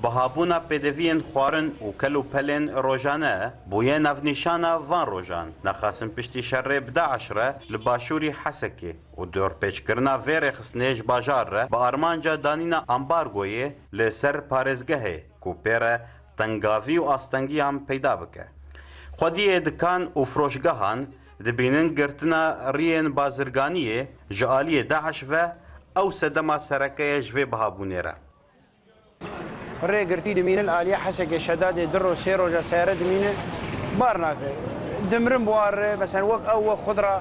بهابونا پدوین خوارن و کلو پلن روزانه بویه نفنیشانا وان روزان نخاسم پشتی شر بدا عشره لباشوری حسکه و دور پیچکرنا ویر خسنیج باجار را با آرمانجا دانینا امبارگویه لسر پارزگهه کو پیره تنگاوی و آستنگی هم پیدا بکه. خودی دکان و فروشگاهان دبینن گرتنا رین بازرگانیه جعالی داعش و او سدما سرکه جوی بهابونه را. ری گرتی دمینه العالیه حسک شداد درو سیرو جا سیاره دمینه بارناک دمرم بوار مثلا وقت او خضره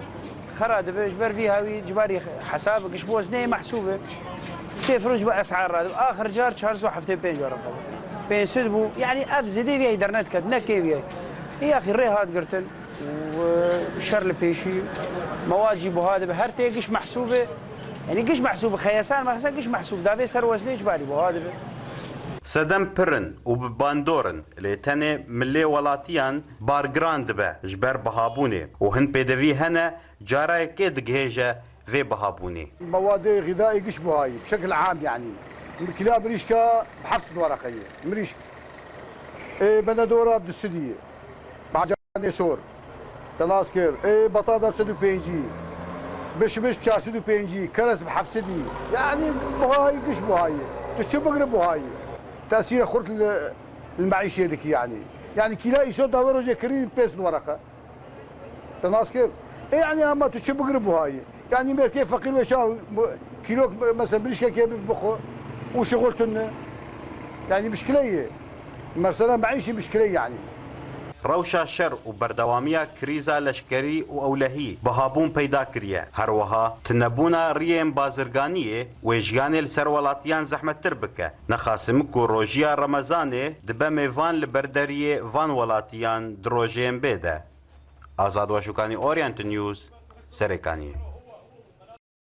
خراد بجبر فيها جباري حسابك ايش بوزنيه محسوبه كيف رجبه اسعار اخر جار شهر حفتين بين جار بين سدبو يعني افزدي في انترنت كدنا كيف يا اخي ري هاد قرتل وشر البيشي مواجب وهذا بهرتي قش محسوبه يعني قش محسوبه خياسان ما قش محسوب دافي سر وزني جباري وهذا سدم پرن و باندورن لیتنه ملی ولاتیان بارگراند به جبر بهابونه و هن پیدوی هنه جارای که دگهجه و بهابونه. مواد غذائي قش بهاي بشكل عام يعني الكلاب مريشكا بحفص ورقيه مريشك بندوره بدسديه بعجان سور تناسكر بطاطا بسدو بينجي بشمش بشاسدو بينجي كرس بحفصدي يعني بهاي قش بهاي تشو بقرب بهاي تأثير خرط المعيشة ذيك يعني كلا يسود داورو جا كريم بيس ورقة تناسكر يعني اما تشو بقربوا هاي يعني مير كيف فقير وشاو كيلو مثلا بريشكا كيف بخو وشغلتنا يعني مشكلة مثلا معيشة مشكلة يعني روشا شر و بردوامیا کریزا لشکری و اولهی بهابون پیدا کریه هروها تنبونا ریم بازرگانیه و جیان السرولاتیان زحمت تر بکه نخاسم کو روژیا رمضانه دبه میوان لبردریه وان ولاتیان دروژیم بده. آزاد واشوکانی اورینت نیوز سرکانی